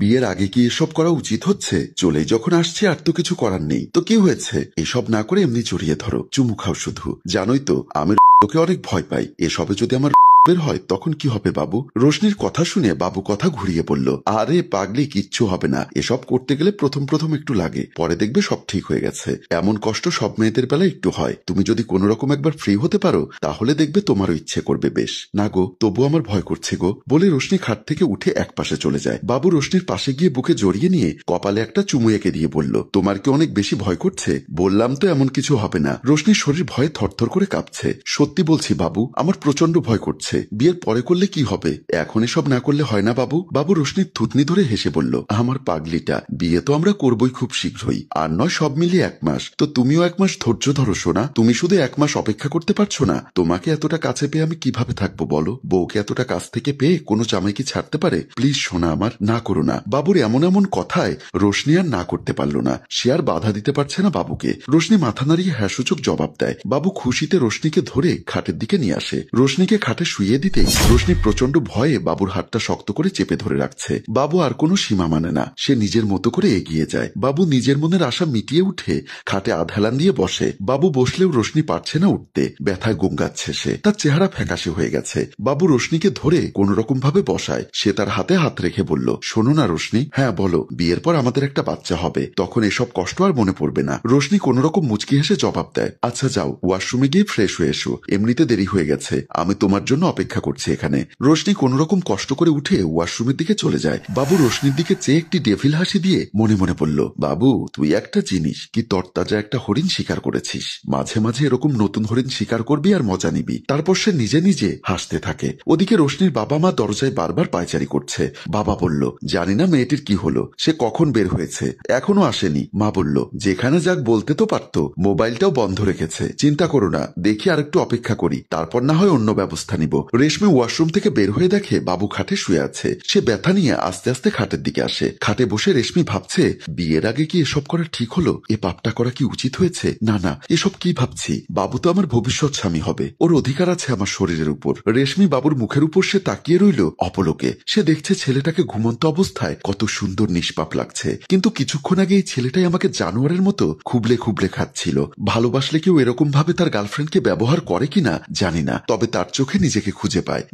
বিয়ের আগে কি এসব করা উচিত হচ্ছে? চলে যখন আসছে আর তো কিছু করার নেই, তো কি হয়েছে? এসব না করে এমনি জড়িয়ে ধরো, চুমু খাও শুধু। জানোই তো আমি তোকে অনেক ভয় পাই, এসবে যদি আমার বের হয় তখন কি হবে বাবু? রোশনির কথা শুনে বাবু কথা ঘুরিয়ে বলল, আরে পাগলি, কিচ্ছু হবে না। এসব করতে গেলে প্রথম প্রথম একটু লাগে, পরে দেখবে সব ঠিক হয়ে গেছে। এমন কষ্ট সব মেয়েদের বেলায় একটু হয়। তুমি যদি কোনো রকম একবার ফ্রি হতে পারো তাহলে দেখবে তোমারও ইচ্ছে করবে বেশ। না গো, তবু আমার ভয় করছে গো, বলে রোশনি খাট থেকে উঠে এক পাশে চলে যায়। বাবু রোশনির পাশে গিয়ে বুকে জড়িয়ে নিয়ে কপালে একটা চুমু এঁকে দিয়ে বলল, তোমার কি অনেক বেশি ভয় করছে? বললাম তো এমন কিছু হবে না। রোশনির শরীর ভয়ে থরথর করে কাঁপছে। সত্যি বলছি বাবু, আমার প্রচন্ড ভয় করছে। বিয়ের পরে করলে কি হবে? এখন এসব না করলে হয় না বাবু? বাবু রোশনির থুতনি ধরে হেসে বলল, আমার পাগলিটা, বিয়ে তো আমরা করবই খুব শীঘ্রই, আর নয় সব মিলিয়ে 1 মাস। তো তুমিও 1 মাস ধৈর্য ধরো সোনা। তুমি শুধু 1 মাস অপেক্ষা করতে পারছো না? তোমাকে এতটা কাছে পেয়ে আমি কিভাবে থাকবো বলো? বউকে এতটা কাছ থেকে পেয়ে কোনো জামাই কি ছাড়তে পারে? প্লিজ সোনা আমার, না করো না। বাবুর এমন এমন কথায় রোশনি আর না করতে পারল না। সে আর বাধা দিতে পারছে না বাবুকে। রোশনি মাথা নাড়িয়ে হ্যাঁ সূচক জবাব দেয়। বাবু খুশিতে রোশনিকে ধরে খাটের দিকে নিয়ে আসে। রোশনিকে খাটে শুইয়ে দিতেই রোশনি প্রচন্ড ভয়ে বাবুর হাতটা শক্ত করে চেপে ধরে রাখছে। বাবু আর কোনো সীমা মানে না, সে নিজের মতো করে এগিয়ে যায়। বাবু নিজের মনের আশা মিটিয়ে উঠে খাটে আধহেলান দিয়ে বসে। বাবু বসলেও রোশনি পারছে না উঠতে, ব্যথায় গুঙ্গাচ্ছে সে, তার চেহারা ফ্যাকাশে হয়ে গেছে। বাবু রোশনিকে ধরে কোন রকম ভাবে বসায়। সে তার হাতে হাত রেখে বলল, শোনো না রোশনি। হ্যাঁ বলো। বিয়ের পর আমাদের একটা বাচ্চা হবে, তখন এসব কষ্ট আর মনে পড়বে না। রোশনি কোন রকম মুচকি হেসে জবাব দেয়, আচ্ছা যাও, ওয়াশরুমে গিয়ে ফ্রেশ হয়ে এসো, এমনিতে দেরি হয়ে গেছে, আমি তোমার জন্য অপেক্ষা করছি এখানে। রোশনি কোন রকম কষ্ট করে উঠে ওয়াশরুমের দিকে চলে যায়। বাবু রোশনির দিকে চেয়ে একটি ডেভিল হাসি দিয়ে মনে মনে বলল, বাবু তুই একটা জিনিস, কি তরতাজা একটা হরিণ শিকার করেছিস। মাঝে মাঝে এরকম নতুন হরিণ শিকার করবি আর মজা নিবি। তারপর সে নিজে নিজে হাসতে থাকে। ওদিকে রোশনির বাবা মা দরজায় বারবার পায়চারি করছে। বাবা বলল, জানি না মেয়েটির কি হলো, সে কখন বের হয়েছে, এখনো আসেনি। মা বলল, যেখানে যাক বলতে তো পারতো, মোবাইলটাও বন্ধ রেখেছে। চিন্তা করো না, দেখি আর একটু অপেক্ষা করি, তারপর না হয় অন্য ব্যবস্থা নিব। রেশমি ওয়াশরুম থেকে বের হয়ে দেখে বাবু খাটে শুয়ে আছে। সে ব্যথা নিয়ে আস্তে আস্তে খাটের দিকে আসে। খাটে বসে রেশমি ভাবছে, বিয়ের আগে কি এসব করা ঠিক হলো? এ পাপটা করা কি উচিত হয়েছে? না না, এসব কি ভাবছি? বাবু তো আমার ভবিষ্যৎ স্বামী হবে, ওর অধিকার আছে আমার শরীরের উপর। রেশমি বাবুর মুখের উপর সে তাকিয়ে রইল অপলকে। সে দেখছে ছেলেটাকে ঘুমন্ত অবস্থায় কত সুন্দর নিষ্পাপ লাগছে, কিন্তু কিছুক্ষণ আগে এই ছেলেটাই আমাকে জানোয়ারের মতো খুবলে খুবলে খাচ্ছিল। ভালোবাসলে কেউ এরকম ভাবে তার গার্লফ্রেন্ডকে ব্যবহার করে কিনা জানি না, তবে তার চোখে নিজেকে খুঁজে পায়।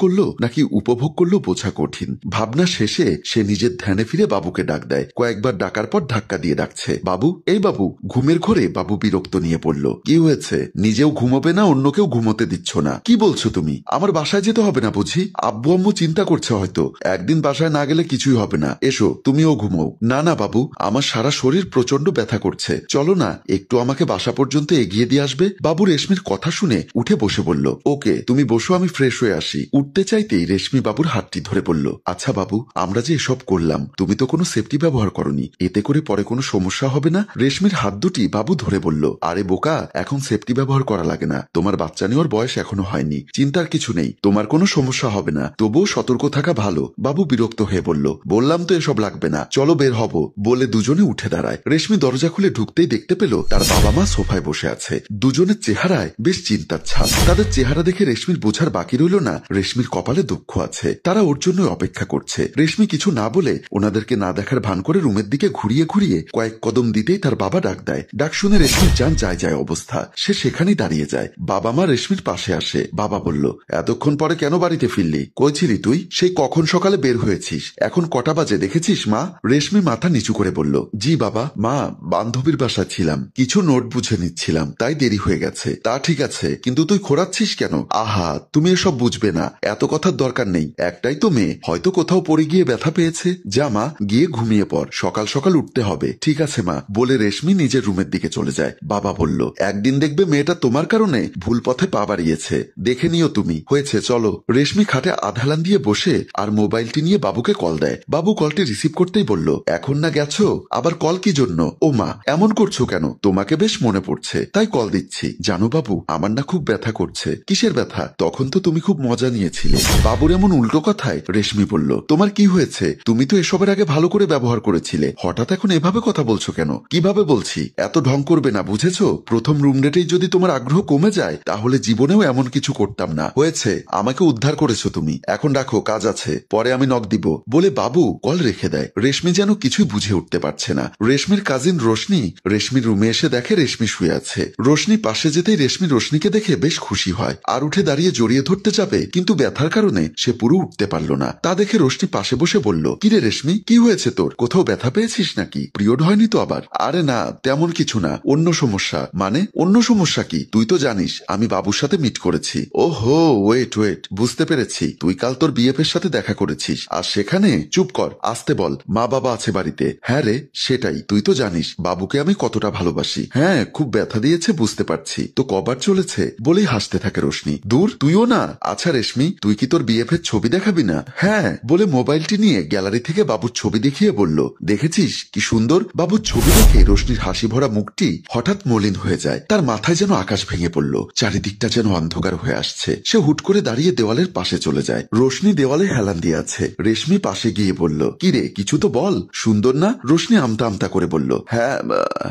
করলো নাকি উপভোগ করলো বোঝা কঠিন। ভাবনা শেষে সে নিজের ধ্যানে ফিরে বাবুকে ডাক দেয়। কয়েকবার ডাকার পর ধাক্কা দিয়ে ডাকছে, বাবু, এই বাবু। ঘুমের ঘরে বাবু বিরক্ত নিয়ে পড়ল, কি হয়েছে? নিজেও ঘুমোবে না, অন্যকেও ঘুমোতে দিচ্ছ না? কি বলছো তুমি? আমার বাসায় যেতে হবে না বুঝি? আব্বু আম্মু চিন্তা করছে হয়তো, একদিন বাসায় না গেলে কিছুই হবে না, এসো তুমিও ঘুমো। না না বাবু, আমার সারা শরীর প্রচন্ড ব্যথা করছে, চলো না একটু আমাকে বাসা পর্যন্ত এগিয়ে দিয়ে আসবে। বাবু রেশমির কথা শুনে উঠে বসে বলল, ওকে তুমি বসো, আমি ফ্রেশ হয়ে আসি। উঠতে চাইতেই রেশমি বাবুর হাতটি ধরে বলল, আচ্ছা বাবু, আমরা যে এসব করলাম, তুমি তো কোনো সেফটি ব্যবহার করনি, এতে করে পরে কোনো সমস্যা হবে না? রেশমির হাত দুটি বাবু ধরে বলল, আরে বোকা, এখন সেফটি ব্যবহার করা লাগে না, তোমার বাচ্চা নেওয়ার বয়স এখনো হয়নি, চিন্তার কিছু নেই, তোমার কোনো সমস্যা হবে না, তবুও সতর্ক থাকা ভালো। বাবু বিরক্ত হয়ে বলল, বললাম তো এসব লাগবে না, চলো বের হব, বলে দুজনে উঠে দাঁড়ায়। রেশমি দরজা খুলে ঢুকতেই দেখতে পেল তার বাবা মা সোফায় বসে আছে। দুজনের চেহারায় বেশ চিন্তার ছাপ। তাদের চেহারা দেখে রেশমির বোঝার বাকি রইল না রেশমির কপালে দুঃখ আছে, তারা ওর জন্য অপেক্ষা করছে। রেশমি কিছু না বলে ওনাদেরকে না দেখার ভান করে রুমের দিকে ঘুরিয়ে ঘুরিয়ে কয়েক কদম দিতেই তার বাবা ডাক দেয়। ডাক শুনে রেশমির জান যায় যায় অবস্থা, সে সেখানেই দাঁড়িয়ে যায়। বাবা মা রেশমির পাশে আসে। বাবা বলল, এতক্ষণ পরে কেন বাড়িতে ফিরলি? কই ছিলি তুই? সেই কখন সকালে বের হয়েছিস, এখন কটা বাজে দেখেছিস মা? রেশমি মাথা নিচু করে বলল, জি বাবা, মা বান্ধবীর বাসায় ছিলাম, কিছু নোট বুঝে নিচ্ছিলাম, তাই দেরি হয়ে গেছে। তা ঠিক আছে, কিন্তু তুই খোঁড়াচ্ছিস কেন? আহা, তুমি এসব বুঝবে না, এত কথার দরকার নেই, একটাই তো মেয়ে, হয়তো কোথাও পড়ে গিয়ে ব্যথা পেয়েছে। যা মা, গিয়ে ঘুমিয়ে পড়, সকাল সকাল উঠতে হবে। ঠিক আছে মা, বলে রেশমি নিজের রুমের দিকে চলে যায়। বাবা বলল, একদিন দেখবে মেয়েটা তোমার কারণে ভুল পথে পা বাড়িয়েছে, দেখে নিও তুমি। হয়েছে, চলো। রেশমি খাটে আধালান দিয়ে বসে আর মোবাইলটি নিয়ে বাবুকে কল দেয়। বাবু কলটি রিসিভ করতেই বলল, এখন না গেছো, আবার কল কি জন্য? ও মা, এমন করছো কেন? তোমাকে বেশ মনে পড়ছে, তাই কল দিচ্ছি। জানো বাবু, আমার না খুব ব্যথা করছে। কিসের ব্যথা? তখন তো তুমি খুব মজা নিয়েছ, করেছিলে। বাবুর এমন উল্টো কথায় রেশমি বলল, তোমার কি হয়েছে? তুমি তো এসবের আগে ভালো করে ব্যবহার করেছিলে, হঠাৎ এখন এভাবে কথা বলছো কেন? কিভাবে বলছি? এত ঢং করবে না, বুঝেছো? প্রথম রুম ডেটেই যদি তোমার আগ্রহ কমে যায় তাহলে জীবনেও এমন কিছু করতাম না। হয়েছে, আমাকে উদ্ধার করেছো তুমি, এখন রাখো, কাজ আছে, পরে আমি নক দিব বলে বাবু কল রেখে দেয়। রেশমি যেন কিছুই বুঝে উঠতে পারছে না। রেশমির কাজিন রোশনি রেশমির রুমে এসে দেখে রেশমি শুয়ে আছে। রোশনি পাশে যেতেই রেশমি রোশনিকে দেখে বেশ খুশি হয় আর উঠে দাঁড়িয়ে জড়িয়ে ধরতে যাবে, কিন্তু ব্যথার কারণে সে পুরো উঠতে পারল না। তা দেখে রোশনি পাশে বসে বলল, কিরে রেশমি, কি হয়েছে তোর? কোথাও ব্যথা পেয়েছিস নাকি? পিরিয়ড হয়নি তো আবার? আরে না, তেমন কিছু না, অন্য সমস্যা। মানে অন্য সমস্যা কি? তুই তো জানিস আমি বাবুর সাথে মিট করেছি। ওহো, ওয়েট ওয়েট, বুঝতে পেরেছি, তুই কাল তোর বিএফের সাথে দেখা করেছিস আর সেখানে। চুপ কর, আসতে বল, মা বাবা আছে বাড়িতে। হ্যাঁ রে, সেটাই, তুই তো জানিস বাবুকে আমি কতটা ভালোবাসি। হ্যাঁ, খুব ব্যথা দিয়েছে বুঝতে পারছি, তো কবার চলেছে বলেই হাসতে থাকে রোশনি। দূর, তুইও না। আচ্ছা রেশমি, তুই কি তোর বিএফের ছবি দেখাবি না? হ্যাঁ বলে মোবাইলটি নিয়ে গ্যালারি থেকে বাবুর ছবি দেখিয়ে বলল, দেখেছিস কি সুন্দর? বাবুর ছবি দেখে রোশনির হাসি ভরা মুখটি হঠাৎ মলিন হয়ে যায়। তার মাথায় যেন আকাশ ভেঙে পড়ল, চারিদিকটা যেন অন্ধকার হয়ে আসছে। সে হুট করে দাঁড়িয়ে দেওয়ালের পাশে চলে যায়। রোশনি দেওয়ালে হেলান দিয়ে আছে। রেশমি পাশে গিয়ে বলল, কিরে, কিছু তো বল, সুন্দর না? রোশনি আমতা আমতা করে বলল, হ্যাঁ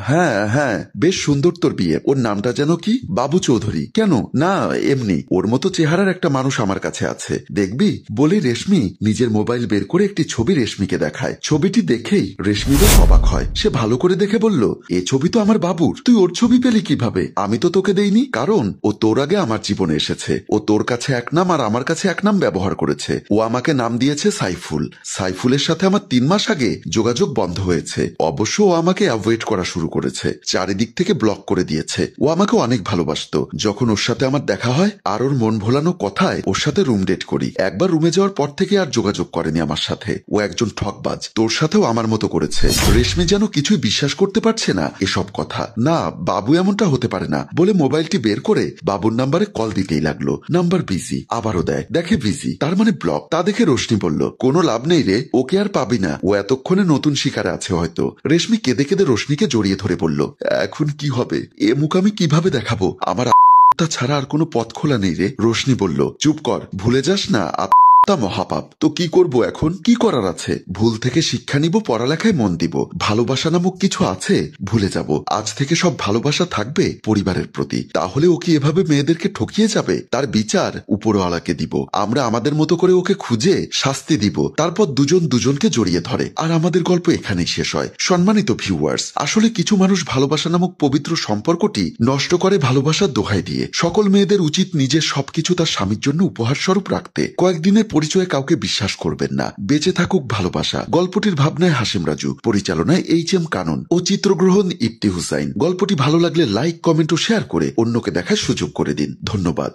হ্যাঁ হ্যাঁ, বেশ সুন্দর তোর বিয়ে। ওর নামটা যেন কি? বাবু চৌধুরী। কেন? না এমনি, ওর মতো চেহারার একটা মানুষ আমার কাছে আছে, দেখবি বলে রেশমি নিজের মোবাইল বের করে একটি ছবি রেশমিকে দেখায়। ছবিটি দেখেই রেশমি বেশ অবাক হয়। সে ভালো করে দেখে বলল, এ ছবি তো আমার বাবুর। তুই ওর ছবি পেলি কিভাবে? আমি তো তোকে দেইনি, কারণ ও তোর আগে আমার জীবনে এসেছে। ও তোর কাছে এক নাম আর আমার কাছে এক নাম ব্যবহার করেছে। ও আমাকে নাম দিয়েছে সাইফুল। সাইফুলের সাথে আমার 3 মাস আগে যোগাযোগ বন্ধ হয়েছে। অবশ্য ও আমাকে অ্যাভয়েড করা শুরু করেছে, চারিদিক থেকে ব্লক করে দিয়েছে। ও আমাকে অনেক ভালোবাসতো। যখন ওর সাথে আমার দেখা হয় আর ওর মন ভোলানো কথায় ওর সাথে রুম ডেট করি, একবার রুমে যাওয়ার পর থেকে আর যোগাযোগ করেনি আমার সাথে। ও একজন ঠকবাজ, তোর সাথেও আমার মতো করেছে। রেশমি যেন কিছুই বিশ্বাস করতে পারছে না এসব কথা। না, বাবু এমনটা হতে পারে না বলে মোবাইলটি বের করে বাবুর নাম্বারে কল দিতেই লাগলো। নাম্বার বিজি, আবারও দেয়, দেখে বিজি, তার মানে ব্লক। তা দেখে রোশনি বলল, কোনো লাভ নেই রে, ওকে আর পাবি না, ও এতক্ষণে নতুন শিকারে আছে হয়তো। রেশমি কেঁদে কেঁদে রোশনিকে জড়িয়ে ধরে বলল, এখন কি হবে? এ মুখ আমি কিভাবে দেখাবো? আমার তা ছাড়া আর কোনো পথ খোলা নেই রে। রোশনি বলল, চুপ কর, ভুলে যাস না তা মহাপাপ। তো কি করব এখন? কি করার আছে? ভুল থেকে শিক্ষা নিব, পড়ালেখায় মন দিব। ভালোবাসা নামক কিছু আছে, ভুলে যাব। আজ থেকে সব ভালোবাসা থাকবে পরিবারের প্রতি। তাহলে ও কি এভাবে মেয়েদেরকে ঠকিয়ে যাবে? তার বিচার উপরওয়ালাকে দিব। আমরা আমাদের মতো করে ওকে খুঁজে শাস্তি দিব, তারপর দুজন দুজনকে জড়িয়ে ধরে আর আমাদের গল্প এখানেই শেষ হয়। সম্মানিত ভিউয়ার্স, আসলে কিছু মানুষ ভালোবাসা নামক পবিত্র সম্পর্কটি নষ্ট করে ভালোবাসার দোহাই দিয়ে। সকল মেয়েদের উচিত নিজের সবকিছু তার স্বামীর জন্য উপহার স্বরূপ রাখতে। কয়েকদিনের পরিচয়ে কাউকে বিশ্বাস করবেন না। বেঁচে থাকুক ভালোবাসা। গল্পটির ভাবনায় হাসিম রাজু, পরিচালনায় HM কানন ও চিত্রগ্রহণ ইপ্তি হুসাইন। গল্পটি ভালো লাগলে লাইক, কমেন্ট ও শেয়ার করে অন্যকে দেখার সুযোগ করে দিন। ধন্যবাদ।